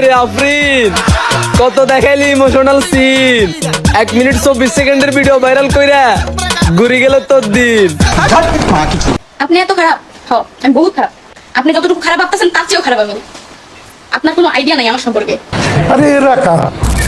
রে আফরিন, কত দেখাইলি emotional scene. 1 minute 24 সেকেন্ডের ভিডিও ভাইরাল কইরা ঘুরে গেল তোর দিন। আপনি এত খারাপ? আমি বহুত খারাপ। আপনি যতটুকু খারাপ ভাবতেছেন তার চেয়েও খারাপ আমি। আপনার কোনো আইডিয়া নাই আমার সম্পর্কে।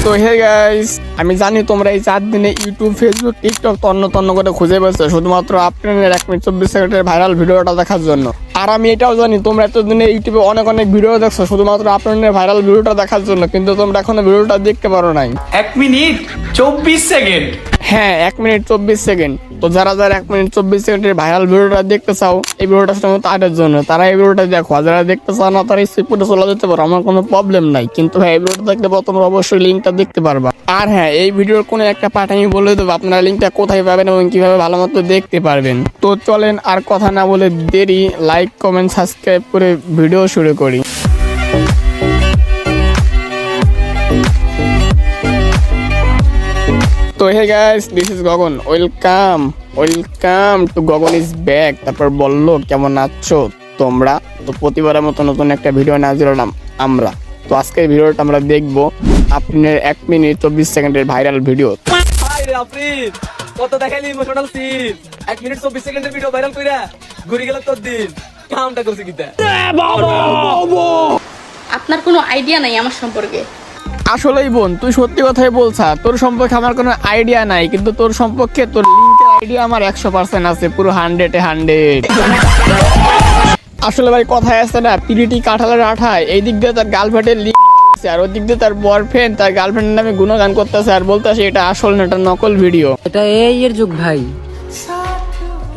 তো হে গাইস, আমি জানি তোমরা এই 4 দিনে ইউটিউব, ফেসবুক, টিকটক তন্ন করে খুঁজে পেয়েছো শুধুমাত্র আপনাদের 1 মিনিট 24 সেকেন্ডের ভাইরাল ভিডিওটা দেখার জন্য। আর আমি এটাও জানি তোমরা এতদিনে ইউটিউবে অনেক ভিডিও দেখছো শুধুমাত্র আপনাদের ভাইরাল ভিডিওটা দেখার জন্য, কিন্তু তোমরা এখনো ভিডিওটা দেখতে পারো নাই। 1 মিনিট 24 সেকেন্ড। হ্যাঁ, 1 মিনিট 24 সেকেন্ড। তো যারা 1 মিনিট 24 সেকেন্ডের ভাইরাল ভিডিওটা দেখতে চাও, এই ভিডিওটা শুধুমাত্র তাদের জন্য। তারা এই ভিডিওটা দেখো, আর যারা দেখতে চাও না তারা স্কিপ করে চলে যেতে পারো, আমার কোনো প্রবলেম নাই। কিন্তু হ্যাঁ, এই ভিডিওটা দেখতে পাও তোমরা অবশ্যই লিঙ্কটা দেখতে পারবা। আর হ্যাঁ, এই ভিডিওর কোনো একটা পার্ট আমি বলে দেবো, আপনারা লিঙ্কটা কোথায় পাবেন এবং কিভাবে ভালো মতো দেখতে পারবেন। তো চলেন আর কথা না বলে দেরি, লাইক, কমেন্ট, সাবস্ক্রাইব করে ভিডিও শুরু করি। তো hey guys, this is Gagan. Welcome to Gagan is back. তারপর বললো কেমন আছো তোমরা। তো প্রতিবারের মতো নতুন একটা ভিডিও না দিলাম আমরা। তো আজকের ভিডিওটা আমরা দেখবো আপনার 1 মিনিট 24 সেকেন্ডের ভাইরাল ভিডিও। রে আফরিন, কত দেখাইলি ইমোশনাল সিন। 1 মিনিট 24 সেকেন্ডের ভিডিও ভাইরাল কইরা ঘুরে গেল তোর দিন। কামটা করছিস কিতা? আপনার কোনো আইডিয়া নাই আমার সম্পর্কে। আসলেই বোন, তুই সত্যি কথাই বলছা। তোর সম্পর্কে আমার কোনো আইডিয়া নাই, কিন্তু তোর সম্পর্কে তোর লিঙ্কের আইডিয়া আমার 100% আছে, পুরো 100-এ 100। আসলে ভাই কথায় আছে না, পিরিটি কাঁঠালের আঠায়। এই দিক দিয়ে তার গার্লফ্রেন্ডের লিঙ্ক আছে, আর ওই দিক দিয়ে তার বয়ফ্রেন্ড তার গার্লফ্রেন্ডের নামে গুণগান করতেছে আর বলতেছে এটা আসল না, এটা নকল ভিডিও। এটা এই এর যুগ ভাই,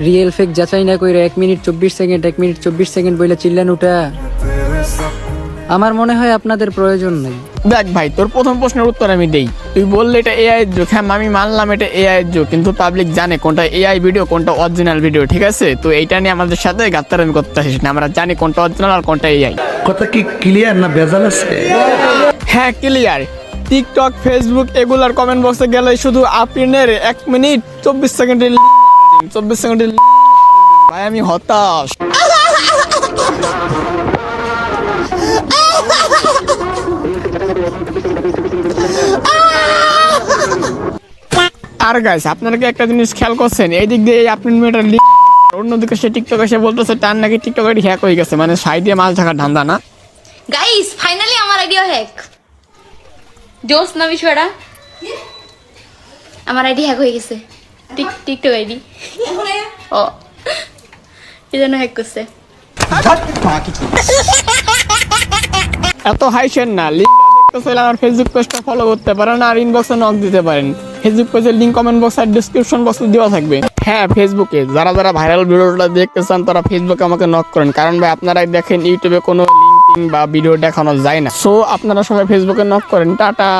রিয়েল ফেক যাচাই না কইরা 1 মিনিট 24 সেকেন্ড 1 মিনিট 24 সেকেন্ড বইলে চিল্লান ওটা। আমার মনে হয় আপনাদের প্রয়োজন নেই। দেখ ভাই, তোর প্রথম প্রশ্নের উত্তর আমি দেই। তুই বললে এটা এআই এর যুগ, হ্যাঁ আমি মানলাম এটা এআই এর যুগ, কিন্তু পাবলিক জানে কোনটা এআই ভিডিও কোনটা অরিজিনাল ভিডিও, ঠিক আছে? তো এইটা নিয়ে আমাদের সাথে গাত্তারামি করতে আসিস না, আমরা জানি কোনটা অরিজিনাল আর কোনটা এআই। কথা কি ক্লিয়ার না ভেজাল আছে? হ্যাঁ ক্লিয়ার। টিকটক, ফেসবুক এগুলার কমেন্ট বক্সে গেলে শুধু আপনার 1 মিনিট 24 সেকেন্ডের 24 সেকেন্ডের ভাই আমি হতাশ। আর গাইস, আপনারা কি একটা জিনিস খেয়াল করছেন? এই দিক দিয়ে আপনার মেয়েটার লিঙ্ক, অন্যদিকে সে টিকটক এসে বলতেছে টান নাকি টিকটক আইডি হ্যাক হয়ে গেছে, মানে সাইড দিয়ে মাছ ঢাকার ধান্দা না। গাইস, ফাইনালি আমার আইডিয়া হ্যাক। জোস না বিষয়টা, আমার আইডি হ্যাক হয়ে গেছে। টিকটক আইডি ও কি জন্য হ্যাক করছে? এত হাইছেন না, লিঙ্ক দেখতে চাইলে আমার ফেসবুক পেজটা ফলো করতে পারেন আর ইনবক্সে নক দিতে পারেন। ফেসবুক পেজের লিঙ্ক কমেন্ট বক্স আর ডেসক্রিপশন বক্সে দেওয়া থাকবে। হ্যাঁ, ফেসবুকে যারা ভাইরাল ভিডিওটা দেখতে চান তারা ফেসবুকে আমাকে নক করেন, কারণ ভাই আপনারাই দেখেন ইউটিউবে কোনো লিঙ্ক বা ভিডিও দেখানো যায় না। সো আপনারা সবাই ফেসবুকে নক করেন। টাটা।